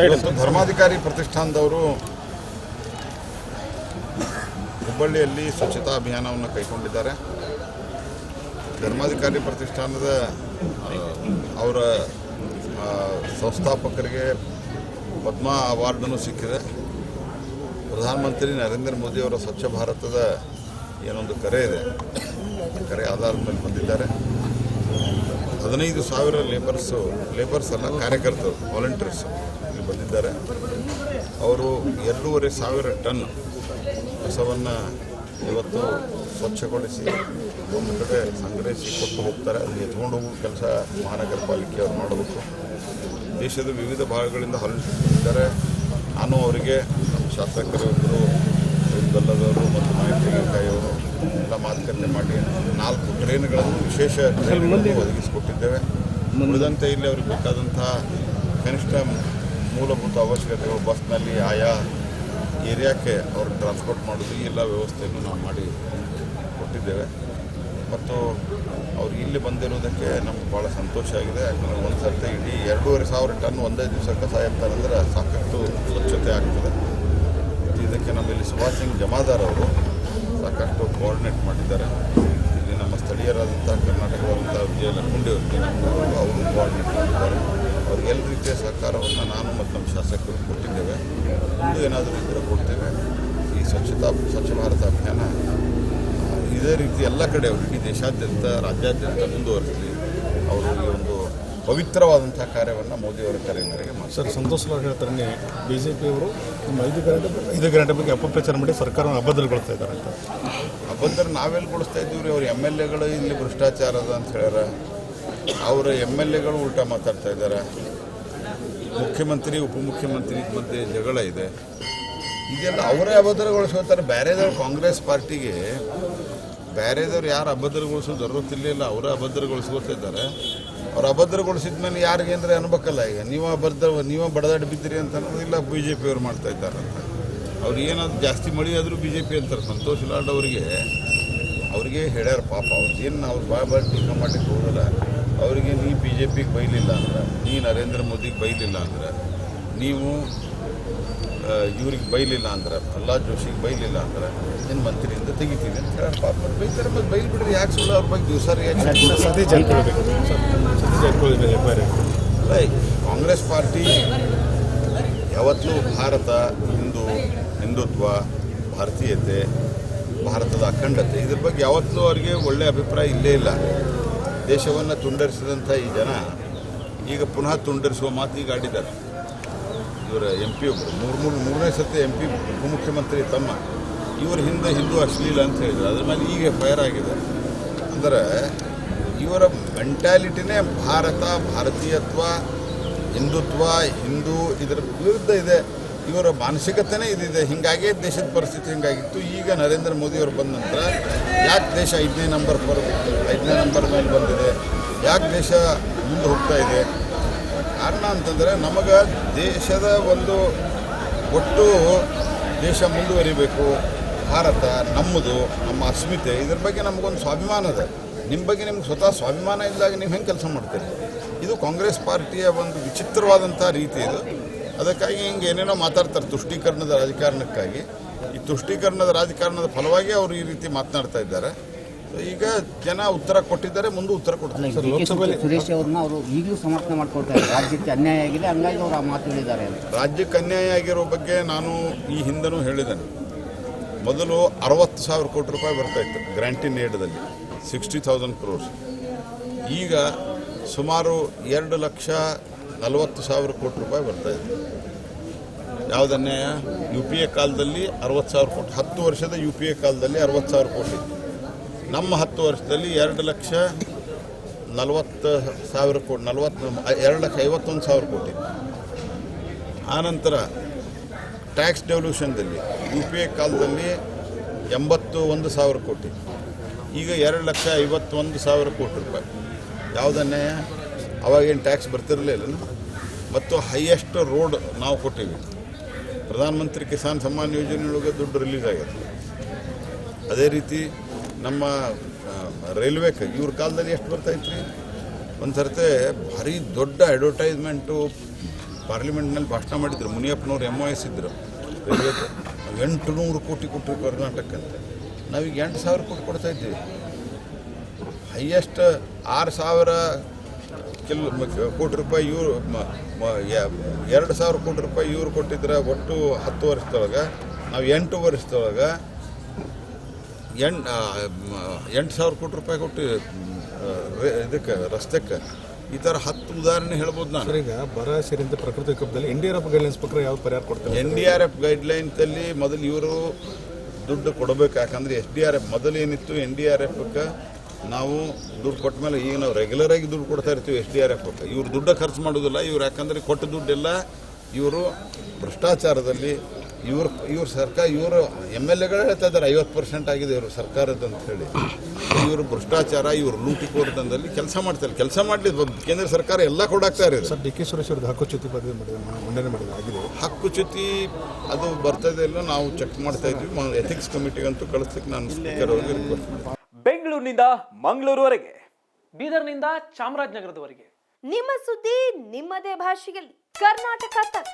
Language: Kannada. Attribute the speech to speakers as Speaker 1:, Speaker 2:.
Speaker 1: ಇವತ್ತು ಧರ್ಮಾಧಿಕಾರಿ ಪ್ರತಿಷ್ಠಾನದವರು ಹುಬ್ಬಳ್ಳಿಯಲ್ಲಿ ಸ್ವಚ್ಛತಾ ಅಭಿಯಾನವನ್ನು ಕೈಗೊಂಡಿದ್ದಾರೆ. ಧರ್ಮಾಧಿಕಾರಿ ಪ್ರತಿಷ್ಠಾನದ ಅವರ ಸಂಸ್ಥಾಪಕರಿಗೆ ಪದ್ಮ ಅವಾರ್ಡನ್ನು ಸಿಕ್ಕಿದೆ. ಪ್ರಧಾನಮಂತ್ರಿ ನರೇಂದ್ರ ಮೋದಿಯವರ ಸ್ವಚ್ಛ ಭಾರತದ ಏನೊಂದು ಕರೆ ಇದೆ, ಕರೆ ಆಧಾರದ ಮೇಲೆ ಬಂದಿದ್ದಾರೆ. 15,000 ಲೇಬರ್ಸ್ ಅಲ್ಲ, ಕಾರ್ಯಕರ್ತರು, ವಾಲಂಟಿಯರ್ಸ್ ಇಲ್ಲಿ ಬಂದಿದ್ದಾರೆ. ಅವರು 2,500 ಟನ್ ಕಸವನ್ನು ಇವತ್ತು ಸ್ವಚ್ಛಗೊಳಿಸಿ ಒಂದು ಕಡೆ ಸಂಗ್ರಹಿಸಿ ಕೊಟ್ಟು ಹೋಗ್ತಾರೆ. ಅದನ್ನು ಎತ್ಕೊಂಡು ಹೋಗೋ ಕೆಲಸ ಮಹಾನಗರ ಪಾಲಿಕೆಯವರು ಮಾಡಬೇಕು. ದೇಶದ ವಿವಿಧ ಭಾಗಗಳಿಂದ ಹೊರಟಿದ್ದಾರೆ. ನಾನು ಅವರಿಗೆ ನಮ್ಮ ಶಾಸಕರೊಬ್ಬರು ಬೆಲ್ಲದವರು ಮತ್ತು ಮಾಹಿತಿಕಾಯಿಯವರು ಎಲ್ಲ ಮಾತುಕತೆ ಮಾಡಿ 4 ಟ್ರೈನ್ಗಳನ್ನು ವಿಶೇಷ ಟ್ರೈನ್ಗಳನ್ನು ಒದಗಿಸಿಕೊಟ್ಟಿದ್ದೇವೆ. ಉಳಿದಂತೆ ಇಲ್ಲಿ ಅವ್ರಿಗೆ ಬೇಕಾದಂಥ ಕನಿಷ್ಠ ಮೂಲಭೂತ ಅವಶ್ಯಕತೆಗಳು ಬಸ್ನಲ್ಲಿ ಆಯಾ ಏರಿಯಾಕ್ಕೆ ಅವ್ರಿಗೆ ಟ್ರಾನ್ಸ್ಪೋರ್ಟ್ ಮಾಡೋದು ಈ ಎಲ್ಲ ವ್ಯವಸ್ಥೆಯನ್ನು ನಾವು ಮಾಡಿ ಕೊಟ್ಟಿದ್ದೇವೆ. ಮತ್ತು ಅವ್ರು ಇಲ್ಲಿ ಬಂದಿರೋದಕ್ಕೆ ನಮ್ಗೆ ಭಾಳ ಸಂತೋಷ ಆಗಿದೆ. ಯಾಕಂದರೆ ಒಂದು ಸರ್ತಿ ಇಡೀ 2,500 ಟನ್ ಒಂದೇ ದಿವಸ ಕಸ ಎತ್ತಾರಂದ್ರೆ ಸಾಕಷ್ಟು ಸ್ವಚ್ಛತೆ ಆಗ್ತದೆ. ಇದಕ್ಕೆ ನಮ್ಮಲ್ಲಿ ಸುಭಾಷ್ ಸಿಂಗ್ ಜಮಾದಾರ್ ಅವರು ಸಾಕಷ್ಟು ಕೋಆರ್ಡಿನೇಟ್ ಮಾಡಿದ್ದಾರೆ. ಇಲ್ಲಿ ನಮ್ಮ ಸ್ಥಳೀಯರಾದಂಥ ಕರ್ನಾಟಕದಂಥ ವಿಜಯಲಕ್ಷ್ಮಿ ಅವರು ಕೋಆರ್ಡಿನೇಟ್ ಮಾಡಿದ್ದಾರೆ. ಅವ್ರಿಗೆಲ್ಲ ರೀತಿಯ ಸಹಕಾರವನ್ನು ನಾನು ಮತ್ತು ನಮ್ಮ ಶಾಸಕರು ಕೊಟ್ಟಿದ್ದೇವೆ. ಮುಂದೆ ಏನಾದರೂ ಇದ್ದರೆ ಕೊಡ್ತೇವೆ. ಈ ಸ್ವಚ್ಛ ಭಾರತ ಅಭಿಯಾನ ಇದೇ ರೀತಿ ಎಲ್ಲ ಕಡೆ ಅವರು ಇಡೀ ದೇಶಾದ್ಯಂತ ರಾಜ್ಯಾದ್ಯಂತ ಮುಂದುವರಿಸಲಿ. ಅವರು ಈ ಒಂದು ಪವಿತ್ರವಾದಂಥ ಕಾರ್ಯವನ್ನು ಮೋದಿಯವರ ಕರೆ ಮೇರೆಗೆ ಮಾಡಿ.
Speaker 2: ಸರ್, ಸಂತೋಷ್ ಲಾಡ್ ಹೇಳ್ತಾರೆ, BJಪಿಯವರು ನಮ್ಮ 5 ಗಂಟೆ ಬಗ್ಗೆ ಅಪಪ್ರಚಾರ ಮಾಡಿ ಸರ್ಕಾರವನ್ನು ಅಭದ್ರಗೊಳಿಸ್ತಾ ಇದ್ದಾರೆ ಅಂತ.
Speaker 1: ಅಭದ್ರ ನಾವೆಲ್ಲಿಗೊಳಿಸ್ತಾ ಇದ್ದೀವಿ ರೀ? ಅವ್ರ MLAಗಳು ಇಲ್ಲಿ ಭ್ರಷ್ಟಾಚಾರ ಅದ ಅಂತ ಹೇಳ್ಯಾರ. ಅವರ MLAಗಳು ಉಲ್ಟಾ ಮಾತಾಡ್ತಾ ಇದ್ದಾರೆ. ಮುಖ್ಯಮಂತ್ರಿ ಉಪಮುಖ್ಯಮಂತ್ರಿ ಮಧ್ಯೆ ಜಗಳ ಇದೆ. ಇದೆಲ್ಲ ಅವರೇ ಅಭದ್ರಗೊಳಿಸ್ಕೊಳ್ತಾರೆ. ಬೇರೆದವ್ರು ಕಾಂಗ್ರೆಸ್ ಪಾರ್ಟಿಗೆ ಬೇರೆದವ್ರು ಯಾರು ಅಭದ್ರಗೊಳಿಸೋ ಜರುರತ್ತಿಲ್ಲ, ಅವರೇ ಅಭದ್ರಗೊಳಿಸ್ಕೊಳ್ತಿದ್ದಾರೆ. ಅವ್ರು ಅಭದ್ರಗೊಳಿಸಿದ ಮೇಲೆ ಯಾರಿಗೇಂದ್ರೆ ಅನ್ಬೇಕಲ್ಲ. ಈಗ ನೀವು ಬಡದಾಡಿ ಬಿದ್ದಿರಿ ಅಂತ ಅನ್ನೋದಿಲ್ಲ, BJಪಿಯವ್ರು ಮಾಡ್ತಾ ಇದ್ದಾರೆ ಅಂತ. ಅವ್ರು ಏನಾದ್ರು ಜಾಸ್ತಿ ಮಳಿ ಆದರೂ BJಪಿ ಅಂತಾರೆ. ಸಂತೋಷ್ ಲಾಡ್ ಅವ್ರಿಗೆ ಹೇಳ್ಯಾರ ಪಾಪ. ಅವ್ರಿಗೇನು ಅವ್ರು ಬಾಯಿ ಟೀಕೆ ಮಾಡಲಿಕ್ಕೆ ಹೋಗಲ್ಲ. ಅವರಿಗೆ ನೀ BJಪಿಗೆ ಬೈಲಿಲ್ಲ ಅಂದ್ರೆ, ನೀ ನರೇಂದ್ರ ಮೋದಿಗೆ ಬೈಲಿಲ್ಲ ಅಂದ್ರೆ, ನೀವು ಇವ್ರಿಗೆ ಬೈಲಿಲ್ಲ ಅಂದ್ರೆ, ಪ್ರಹ್ಲಾದ್ ಜೋಶಿಗೆ ಬೈಲಿಲ್ಲ ಅಂದ್ರೆ ಏನು ಮಂತ್ರಿಯಿಂದ ತೆಗಿತೀವಿ ಅಂತ ಹೇಳಿ ಪಾಪ ಬೈತಾರೆ. ಮತ್ತು ಬೈಲ್ ಬಿಡ್ರಿ, ಯಾಕೆ ಸುಳ್ಳು ಅವ್ರ ಬಗ್ಗೆ ದಿವಸ ಕಾಂಗ್ರೆಸ್ ಪಾರ್ಟಿ ಯಾವತ್ತೂ ಭಾರತ, ಹಿಂದುತ್ವ, ಭಾರತೀಯತೆ, ಭಾರತದ ಅಖಂಡತೆ ಇದ್ರ ಬಗ್ಗೆ ಯಾವತ್ತೂ ಅವರಿಗೆ ಒಳ್ಳೆಯ ಅಭಿಪ್ರಾಯ ಇಲ್ಲೇ ಇಲ್ಲ. ದೇಶವನ್ನು ತುಂಡರಿಸಿದಂಥ ಈ ಜನ ಈಗ ಪುನಃ ತುಂಡರಿಸುವ ಮಾತು ಈಗ ಆಡಿದ್ದಾರೆ. ಇವರ MP ಒಬ್ಬರು ಮೂರನೇ ಸತಿ MP ಉಪಮುಖ್ಯಮಂತ್ರಿ ತಮ್ಮ ಇವ್ರ ಹಿಂದೆ ಹಿಂದೂ ಅಶ್ಲೀಲ ಅಂತ ಹೇಳಿದ್ರು. ಅದ್ರ ಮೇಲೆ ಈಗ FIR ಆಗಿದೆ. ಅಂದರೆ ಇವರ ಮೆಂಟ್ಯಾಲಿಟಿನೇ ಭಾರತ, ಭಾರತೀಯತ್ವ, ಹಿಂದುತ್ವ, ಹಿಂದೂ ಇದರ ವಿರುದ್ಧ ಇದೆ. ಇವರ ಮಾನಸಿಕತೆನೇ ಇದಿದೆ. ಹೀಗಾಗಿ ದೇಶದ ಪರಿಸ್ಥಿತಿ ಹಿಂಗಾಗಿತ್ತು. ಈಗ ನರೇಂದ್ರ ಮೋದಿಯವರು ಬಂದ ನಂತರ ಯಾಕೆ ದೇಶ 5ನೇ ನಂಬರ್ ಮೇಲೆ ಬಂದಿದೆ, ಯಾಕೆ ದೇಶ ಮುಂದೆ ಹೋಗ್ತಾ ಇದೆ? ಕಾರಣ ಅಂತಂದರೆ ನಮಗೆ ದೇಶದ ಒಂದು ಒಟ್ಟು ದೇಶ ಮುಂದುವರಿಬೇಕು, ಭಾರತ ನಮ್ಮದು, ನಮ್ಮ ಅಸ್ಮಿತೆ, ಇದ್ರ ಬಗ್ಗೆ ನಮಗೊಂದು ಸ್ವಾಭಿಮಾನ ಇದೆ. ನಿಮ್ಮ ಬಗ್ಗೆ ನಿಮ್ಗೆ ಸ್ವತಃ ಸ್ವಾಭಿಮಾನ ಇದ್ದಾಗ ನೀವು ಹೆಂಗೆ ಕೆಲಸ ಮಾಡ್ತೀರಿ? ಇದು ಕಾಂಗ್ರೆಸ್ ಪಾರ್ಟಿಯ ಒಂದು ವಿಚಿತ್ರವಾದಂಥ ರೀತಿ ಇದು. ಅದಕ್ಕಾಗಿ ಹಿಂಗೆ ಏನೇನೋ ಮಾತಾಡ್ತಾರೆ ತುಷ್ಟೀಕರಣದ ರಾಜಕಾರಣಕ್ಕಾಗಿ. ಈ ತುಷ್ಟೀಕರಣದ ರಾಜಕಾರಣದ ಫಲವಾಗಿ ಅವರು ಈ ರೀತಿ ಮಾತನಾಡ್ತಾ ಇದ್ದಾರೆ. ಈಗ ಜನ ಉತ್ತರ ಕೊಟ್ಟಿದ್ದಾರೆ, ಮುಂದೆ ಉತ್ತರ ಕೊಡ್ತಾರೆ.
Speaker 3: ಲೋಕಸಭೆಯಲ್ಲಿ ಸುರೇಶ್ ಅವ್ರನ್ನ ಅವರು ಈಗಲೂ ಸಮರ್ಥನೆ ಮಾಡ್ಕೊಳ್ತಾರೆ. ರಾಜ್ಯಕ್ಕೆ ಅನ್ಯಾಯ ಆಗಿದೆ, ಹಂಗಾಗಿ ಅವರು ಆ ಮಾತು ಹೇಳಿದ್ದಾರೆ.
Speaker 1: ರಾಜ್ಯಕ್ಕೆ ಅನ್ಯಾಯ ಆಗಿರೋ ಬಗ್ಗೆ ನಾನು ಈ ಹಿಂದೆನೂ ಹೇಳಿದ್ದೇನೆ. ಮೊದಲು 60,000 ಕೋಟಿ ರೂಪಾಯಿ ಬರ್ತಾಯಿತ್ತು ಗ್ರ್ಯಾಂಟಿನ್ ಏಡ್ದಲ್ಲಿ, 60,000 crores. ಈಗ ಸುಮಾರು 2,40,000 ಕೋಟಿ ರೂಪಾಯಿ ಬರ್ತಾಯಿತ್ತು. ಯಾವುದು ಅನ್ಯಾಯ? UPA ಕಾಲದಲ್ಲಿ 60,000 ಕೋಟಿ, 10 ವರ್ಷದ UPA ಕಾಲದಲ್ಲಿ 60,000 ಕೋಟಿ. ನಮ್ಮ 10 ವರ್ಷದಲ್ಲಿ 2,40,000 ಕೋಟಿ, 2,51,000 ಕೋಟಿ. ಆನಂತರ ಟ್ಯಾಕ್ಸ್ ಡೆವಲ್ಯೂಷನ್ದಲ್ಲಿ UPA ಕಾಲದಲ್ಲಿ 81,000 ಕೋಟಿ, ಈಗ 2,51,000 ಕೋಟಿ ರೂಪಾಯಿ. ಯಾವುದನ್ನೇ ಅವಾಗೇನು ಟ್ಯಾಕ್ಸ್ ಬರ್ತಿರಲಿಲ್ಲ. ಮತ್ತು ಹೈಯೆಸ್ಟ್ ರೋಡ್ ನಾವು ಕೊಟ್ಟಿವಿ. ಪ್ರಧಾನಮಂತ್ರಿ ಕಿಸಾನ್ ಸಮ್ಮಾನ್ ಯೋಜನೆಯೊಳಗೆ ದುಡ್ಡು ರಿಲೀಸ್ ಆಗಿದೆ. ಅದೇ ರೀತಿ ನಮ್ಮ ರೈಲ್ವೆಗೆ ಇವ್ರ ಕಾಲದಲ್ಲಿ ಎಷ್ಟು ಬರ್ತಾಯಿತ್ತು ರೀ? ಒಂದು ಸರ್ತೆ ಭಾರಿ ದೊಡ್ಡ ಅಡ್ವರ್ಟೈಸ್ಮೆಂಟು ಪಾರ್ಲಿಮೆಂಟ್ನಲ್ಲಿ ಭಾಷಣ ಮಾಡಿದ್ರು. ಮುನಿಯಪ್ಪನವ್ರು MOS ಇದ್ದರು. ರೈಲ್ವೆ 800 ಕೋಟಿ ಕೊಟ್ಟರು ಕರ್ನಾಟಕಕ್ಕೆ. ನಾವೀಗ 8,000 ಕೋಟಿ ಕೊಡ್ತಾ ಇದ್ದೀವಿ. ಹೈಯೆಸ್ಟ್ 6,000 ಕೋಟಿ ರೂಪಾಯಿ ಇವರು 2,000 ಕೋಟಿ ರೂಪಾಯಿ ಇವರು ಕೊಟ್ಟಿದ್ರೆ ಒಟ್ಟು 10 ವರ್ಷದೊಳಗೆ ನಾವು 8 ವರ್ಷದೊಳಗೆ 8,000 ಕೋಟಿ ರೂಪಾಯಿ ಕೊಟ್ಟು ಇದಕ್ಕೆ ರಸ್ತೆಗೆ. ಈ ಥರ 10 ಉದಾಹರಣೆ ಹೇಳ್ಬೋದು ನಾನು.
Speaker 2: ಸರ್, ಈಗ ಬರ ಸೇರಿದಂತೆ ಪ್ರಕೃತಿ ವಿಕೋಪದಲ್ಲಿ NDRF ಗೈಡ್ಲೈನ್ಸ್ ಪ್ರಕಾರ ಯಾವ ಪರಿಹಾರ ಕೊಡ್ತಾರೆ?
Speaker 1: NDRF ಗೈಡ್ಲೈನ್ಸಲ್ಲಿ ಮೊದಲು ಇವರು ದುಡ್ಡು ಕೊಡಬೇಕು. ಯಾಕಂದರೆ SDRF ಮೊದಲು ಏನಿತ್ತು, NDRFಕ್ಕೆ ನಾವು ದುಡ್ಡು ಕೊಟ್ಟ ಮೇಲೆ ಈಗ ನಾವು ರೆಗ್ಯುಲರಾಗಿ ದುಡ್ಡು ಕೊಡ್ತಾ ಇರ್ತೀವಿ SDRFಕ್ಕೆ. ಇವ್ರು ದುಡ್ಡು ಖರ್ಚು ಮಾಡೋದಿಲ್ಲ. ಇವ್ರು ಯಾಕಂದರೆ ಕೊಟ್ಟ ದುಡ್ಡೆಲ್ಲ ಇವರು ಭ್ರಷ್ಟಾಚಾರದಲ್ಲಿ ಇವ್ರ ಸರ್ಕಾರ, ಇವರು MLAಗಳು ಹೇಳ್ತಾ ಇದ್ದಾರೆ 50% ಆಗಿದೆ ಇವರು ಸರ್ಕಾರದ ಅಂತ ಹೇಳಿ. ಇವರು ಭ್ರಷ್ಟಾಚಾರ, ಇವರು ಲೂಟಿಕೋರದಂದಲ್ಲಿ ಕೆಲಸ ಮಾಡ್ತಾರೆ. ಕೆಲಸ ಮಾಡಲಿ ಕೇಂದ್ರ ಸರ್ಕಾರ ಎಲ್ಲ ಕೊಡಾಕ್ತಾ ಇರೋದು.
Speaker 2: ಸರ್, DK ಸುರೇಶ್ ಅವ್ರದ್ದು ಹಕ್ಕುಚ್ಯುತಿ ಮಂಡನೆ ಮಾಡಿದೆ ಆಗಿದೆ.
Speaker 1: ಹಕ್ಕುಚ್ಯುತಿ ಅದು ಬರ್ತದೆ ಇಲ್ಲ, ನಾವು ಚೆಕ್ ಮಾಡ್ತಾ ಇದ್ವಿ. ಎಥಿಕ್ಸ್ ಕಮಿಟಿಗಂತೂ ಕಳಿಸ್ಲಿಕ್ಕೆ ನಾನು ಸ್ಪೀಕರ್ ಅವರಿಗೆ ರಿಕ್ವೆಸ್ಟ್ ಮಾಡ್ತೀನಿ.
Speaker 4: ಬೆಂಗಳೂರಿನಿಂದ ಮಂಗಳೂರುವರೆಗೆ, ಬೀದರ್ನಿಂದ ಚಾಮರಾಜನಗರದವರೆಗೆ
Speaker 5: ನಿಮ್ಮ ಸುದ್ದಿ ನಿಮ್ಮದೇ ಭಾಷೆಯಲ್ಲಿ ಕರ್ನಾಟಕ ತಕ್.